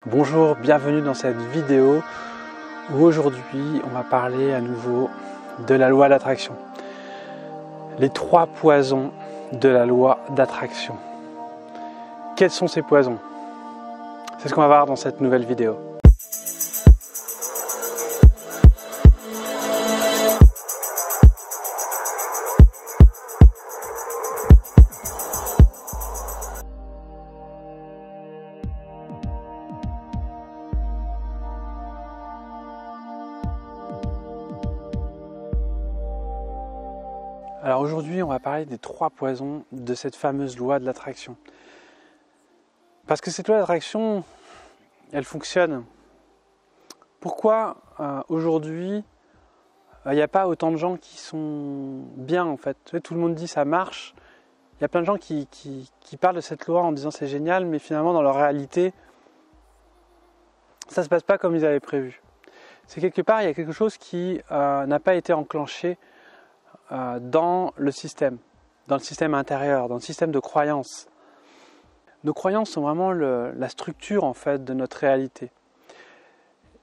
Bonjour, bienvenue dans cette vidéo où aujourd'hui on va parler à nouveau de la loi d'attraction. Les 3 poisons de la loi d'attraction. Quels sont ces poisons? C'est ce qu'on va voir dans cette nouvelle vidéo. Alors aujourd'hui, on va parler des 3 poisons de cette fameuse loi de l'attraction. Parce que cette loi d'attraction, elle fonctionne. Pourquoi aujourd'hui, il n'y a pas autant de gens qui sont bien en fait? Tout le monde dit ça marche. Il y a plein de gens qui parlent de cette loi en disant c'est génial, mais finalement dans leur réalité, ça ne se passe pas comme ils avaient prévu. C'est quelque part, il y a quelque chose qui n'a pas été enclenché dans le système intérieur, dans le système de croyances. Nos croyances sont vraiment la structure en fait de notre réalité.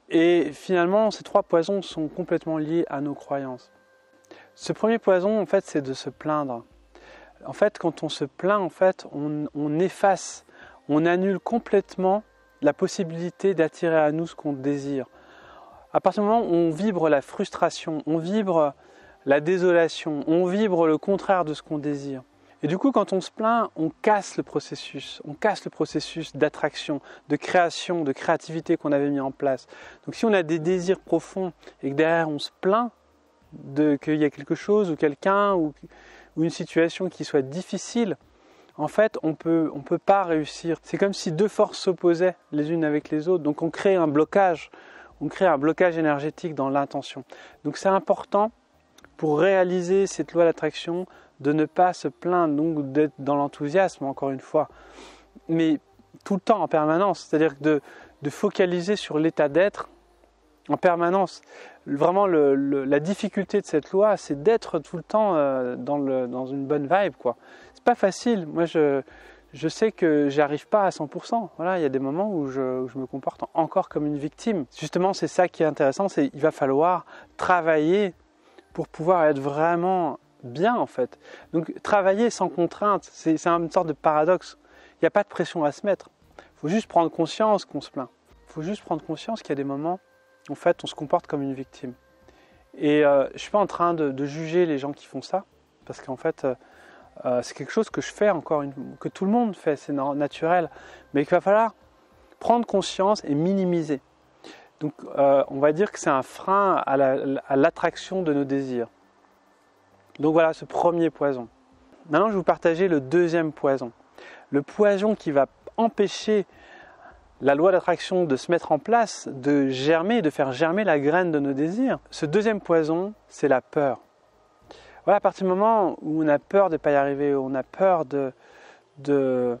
Et finalement, ces 3 poisons sont complètement liés à nos croyances. Ce premier poison, en fait, c'est de se plaindre. En fait, quand on se plaint, en fait, on efface, on annule complètement la possibilité d'attirer à nous ce qu'on désire. À partir du moment où on vibre la frustration, on vibre la désolation, on vibre le contraire de ce qu'on désire. Et du coup, quand on se plaint, on casse le processus d'attraction, de création, de créativité qu'on avait mis en place. Donc si on a des désirs profonds et que derrière on se plaint qu'il y a quelque chose ou quelqu'un ou une situation qui soit difficile, en fait, on peut pas réussir. C'est comme si 2 forces s'opposaient les unes avec les autres. Donc on crée un blocage énergétique dans l'intention. Donc c'est important pour réaliser cette loi d'attraction, de ne pas se plaindre, donc d'être dans l'enthousiasme, encore une fois, mais tout le temps, en permanence, c'est-à-dire de focaliser sur l'état d'être en permanence. Vraiment, la difficulté de cette loi, c'est d'être tout le temps dans une bonne vibe, quoi. C'est pas facile. Moi, je sais que j'y arrive pas à 100%. Voilà, il y a des moments où je me comporte encore comme une victime. Justement, c'est ça qui est intéressant, c'est qu'il va falloir travailler pour pouvoir être vraiment bien en fait. Donc travailler sans contrainte, c'est une sorte de paradoxe. Il n'y a pas de pression à se mettre. Il faut juste prendre conscience qu'on se plaint. Il faut juste prendre conscience qu'il y a des moments où en fait on se comporte comme une victime. Et je ne suis pas en train de juger les gens qui font ça, parce qu'en fait c'est quelque chose que je fais que tout le monde fait, c'est naturel, mais qu'il va falloir prendre conscience et minimiser. Donc on va dire que c'est un frein à l'attraction de nos désirs. Donc voilà ce premier poison. Maintenant je vais vous partager le deuxième poison. Le poison qui va empêcher la loi d'attraction de se mettre en place, de germer, de faire germer la graine de nos désirs. Ce deuxième poison, c'est la peur. Voilà, à partir du moment où on a peur de ne pas y arriver, on a peur on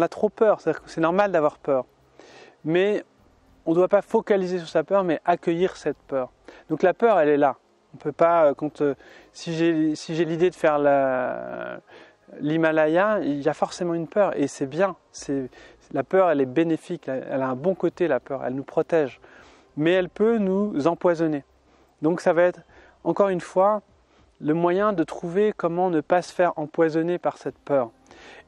a trop peur, c'est-à-dire que c'est normal d'avoir peur. Mais on ne doit pas focaliser sur sa peur, mais accueillir cette peur. Donc la peur, elle est là. On peut pas, si j'ai l'idée de faire l'Himalaya, il y a forcément une peur, et c'est bien. La peur, elle est bénéfique, elle a un bon côté, la peur, elle nous protège. Mais elle peut nous empoisonner. Donc ça va être, encore une fois, le moyen de trouver comment ne pas se faire empoisonner par cette peur.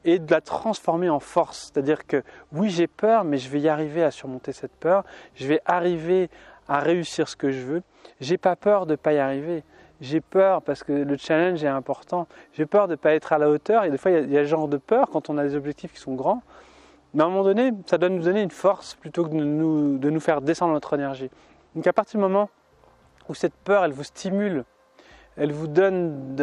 Et de la transformer en force. C'est-à-dire que oui, j'ai peur, mais je vais y arriver à surmonter cette peur. Je vais arriver à réussir ce que je veux. J'ai pas peur de ne pas y arriver. J'ai peur parce que le challenge est important. J'ai peur de ne pas être à la hauteur. Et des fois, il y a ce genre de peur quand on a des objectifs qui sont grands. Mais à un moment donné, ça doit nous donner une force plutôt que de nous faire descendre notre énergie. Donc à partir du moment où cette peur, elle vous stimule, elle vous donne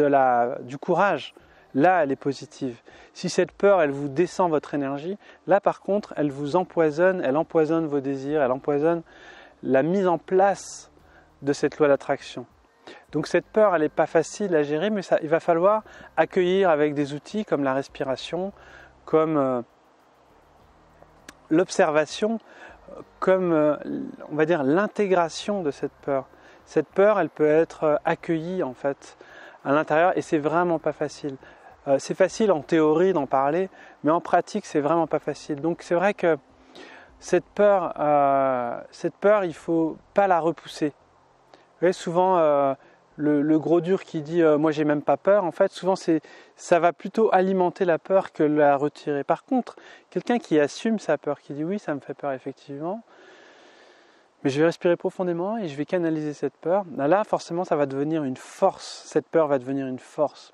du courage, là, elle est positive. Si cette peur, elle vous descend votre énergie, là, par contre, elle vous empoisonne, elle empoisonne vos désirs, elle empoisonne la mise en place de cette loi d'attraction. Donc cette peur, elle n'est pas facile à gérer, mais il va falloir accueillir avec des outils comme la respiration, comme l'observation, comme, on va dire, l'intégration de cette peur. Cette peur, elle peut être accueillie, en fait, à l'intérieur, et c'est vraiment pas facile. C'est facile en théorie d'en parler, mais en pratique, c'est vraiment pas facile. Donc c'est vrai que cette peur, il ne faut pas la repousser. Vous voyez, souvent, le gros dur qui dit moi j'ai même pas peur, en fait, souvent ça va plutôt alimenter la peur que la retirer. Par contre, quelqu'un qui assume sa peur, qui dit oui, ça me fait peur effectivement, mais je vais respirer profondément et je vais canaliser cette peur. Là, forcément, ça va devenir une force. Cette peur va devenir une force.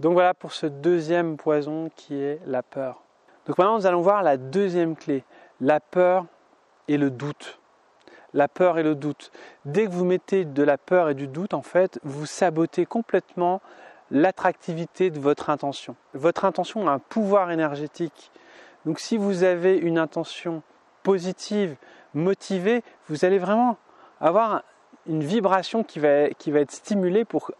Donc voilà pour ce deuxième poison qui est la peur. Donc maintenant, nous allons voir la deuxième clé, la peur et le doute. La peur et le doute. Dès que vous mettez de la peur et du doute, en fait, vous sabotez complètement l'attractivité de votre intention. Votre intention a un pouvoir énergétique. Donc si vous avez une intention positive, motivée, vous allez vraiment avoir une vibration qui va être stimulée pour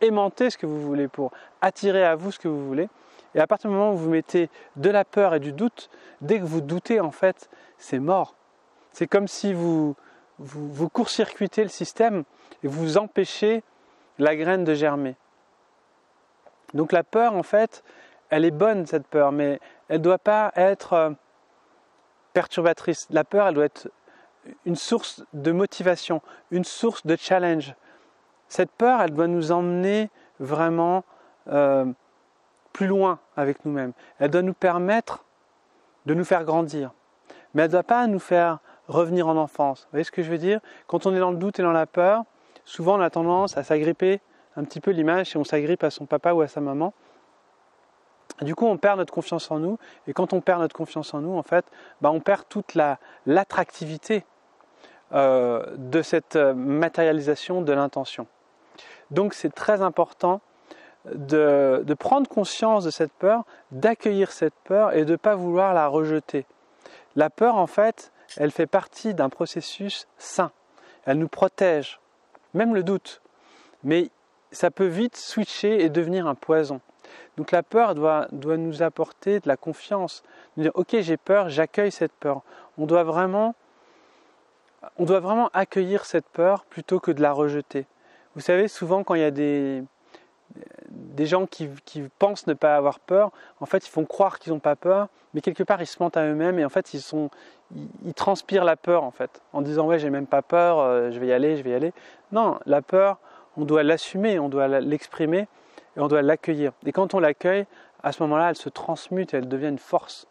aimanter ce que vous voulez, pour attirer à vous ce que vous voulez. Et à partir du moment où vous mettez de la peur et du doute, dès que vous doutez, en fait, c'est mort. C'est comme si vous court-circuitez le système et vous empêchez la graine de germer. Donc la peur, en fait, elle est bonne, cette peur, mais elle ne doit pas être perturbatrice. La peur, elle doit être une source de motivation, une source de challenge. Cette peur, elle doit nous emmener vraiment plus loin avec nous-mêmes. Elle doit nous permettre de nous faire grandir. Mais elle ne doit pas nous faire revenir en enfance. Vous voyez ce que je veux dire? Quand on est dans le doute et dans la peur, souvent on a tendance à s'agripper un petit peu l'image si on s'agrippe à son papa ou à sa maman. Du coup, on perd notre confiance en nous. Et quand on perd notre confiance en nous, en fait, on perd toute l'attractivité de cette matérialisation de l'intention. Donc, c'est très important de prendre conscience de cette peur, d'accueillir cette peur et de ne pas vouloir la rejeter. La peur, en fait, elle fait partie d'un processus sain. Elle nous protège, même le doute. Mais ça peut vite switcher et devenir un poison. Donc la peur doit nous apporter de la confiance. Nous dire, ok, j'ai peur, j'accueille cette peur. On doit vraiment accueillir cette peur plutôt que de la rejeter. Vous savez, souvent quand il y a des gens qui pensent ne pas avoir peur, en fait ils font croire qu'ils n'ont pas peur, mais quelque part ils se mentent à eux-mêmes et en fait ils transpirent la peur en fait, en disant ouais j'ai même pas peur, je vais y aller. Non, la peur, on doit l'assumer, on doit l'exprimer et on doit l'accueillir. Et quand on l'accueille, à ce moment-là elle se transmute et elle devient une force.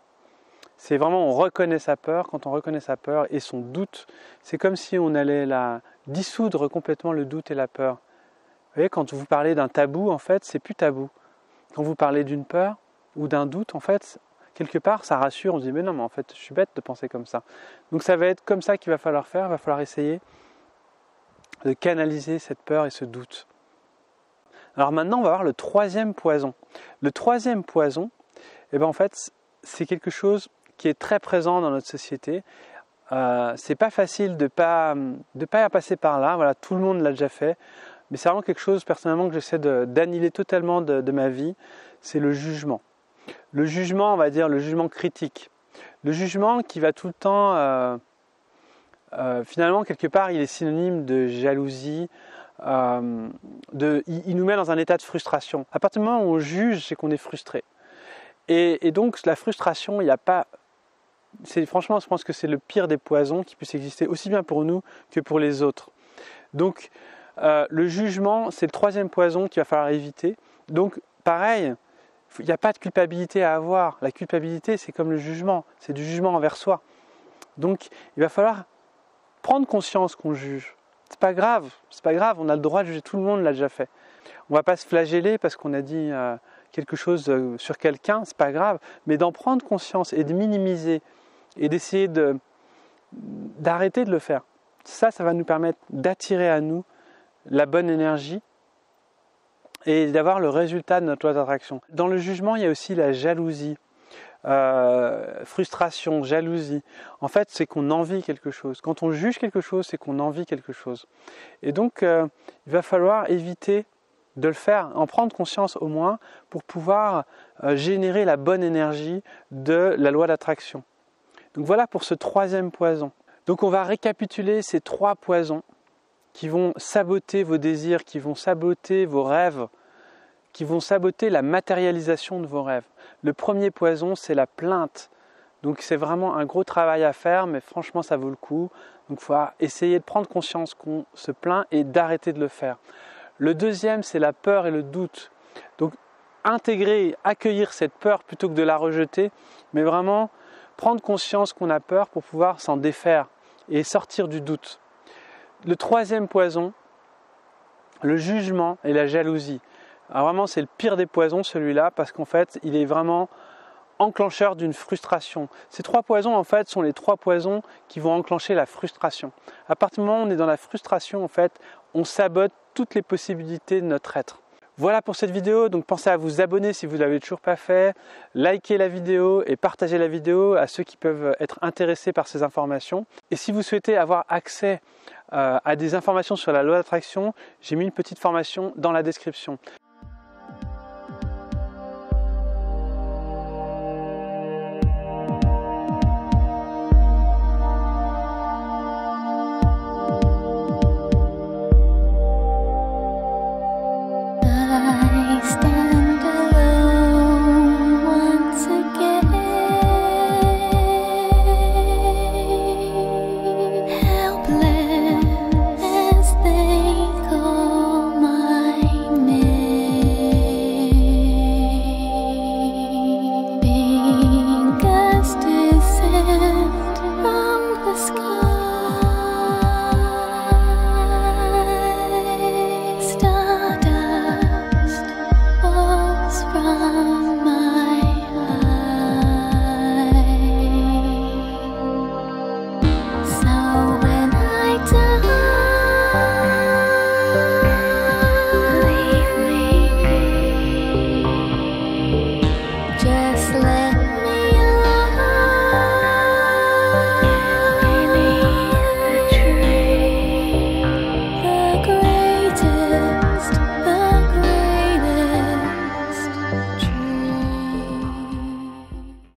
C'est vraiment, on reconnaît sa peur. Quand on reconnaît sa peur et son doute, c'est comme si on allait dissoudre complètement le doute et la peur. Vous voyez, quand vous parlez d'un tabou, en fait, c'est plus tabou. Quand vous parlez d'une peur ou d'un doute, en fait, quelque part, ça rassure. On se dit, mais non, mais en fait, je suis bête de penser comme ça. Donc ça va être comme ça qu'il va falloir faire. Il va falloir essayer de canaliser cette peur et ce doute. Alors maintenant, on va voir le troisième poison. Le troisième poison, en fait, c'est quelque chose qui est très présent dans notre société. C'est pas facile de pas passer par là. Voilà, tout le monde l'a déjà fait. Mais c'est vraiment quelque chose personnellement que j'essaie d'annihiler totalement de ma vie. C'est le jugement. Le jugement, on va dire le jugement critique. Le jugement qui va tout le temps, finalement quelque part, il est synonyme de jalousie. Il nous met dans un état de frustration. À partir du moment où on juge, c'est qu'on est frustré. Et donc la frustration, il n'y a pas. Franchement, je pense que c'est le pire des poisons qui puisse exister, aussi bien pour nous que pour les autres. Donc, le jugement, c'est le troisième poison qu'il va falloir éviter. Donc, pareil, il n'y a pas de culpabilité à avoir. La culpabilité, c'est comme le jugement, c'est du jugement envers soi. Donc, il va falloir prendre conscience qu'on juge. C'est pas grave, on a le droit de juger, tout le monde l'a déjà fait. On ne va pas se flageller parce qu'on a dit quelque chose sur quelqu'un, c'est pas grave, mais d'en prendre conscience et de minimiser et d'essayer d'arrêter de le faire. Ça va nous permettre d'attirer à nous la bonne énergie et d'avoir le résultat de notre loi d'attraction. Dans le jugement, il y a aussi la jalousie, frustration, jalousie. En fait, c'est qu'on envie quelque chose. Quand on juge quelque chose, c'est qu'on envie quelque chose. Et donc, il va falloir éviter de le faire, en prendre conscience au moins pour pouvoir générer la bonne énergie de la loi d'attraction. Donc voilà pour ce troisième poison. Donc on va récapituler ces trois poisons qui vont saboter vos désirs, qui vont saboter vos rêves, qui vont saboter la matérialisation de vos rêves. Le premier poison, c'est la plainte. Donc c'est vraiment un gros travail à faire, mais franchement ça vaut le coup. Donc il faut essayer de prendre conscience qu'on se plaint et d'arrêter de le faire. Le deuxième, c'est la peur et le doute. Donc intégrer, accueillir cette peur plutôt que de la rejeter, mais vraiment prendre conscience qu'on a peur pour pouvoir s'en défaire et sortir du doute. Le troisième poison, le jugement et la jalousie. Alors vraiment c'est le pire des poisons celui-là, parce qu'en fait il est vraiment enclencheur d'une frustration. Ces trois poisons en fait sont les trois poisons qui vont enclencher la frustration. À partir du moment où on est dans la frustration, en fait, on sabote toutes les possibilités de notre être. Voilà pour cette vidéo, donc pensez à vous abonner si vous ne l'avez toujours pas fait, likez la vidéo et partagez la vidéo à ceux qui peuvent être intéressés par ces informations. Et si vous souhaitez avoir accès à des informations sur la loi d'attraction, j'ai mis une petite formation dans la description.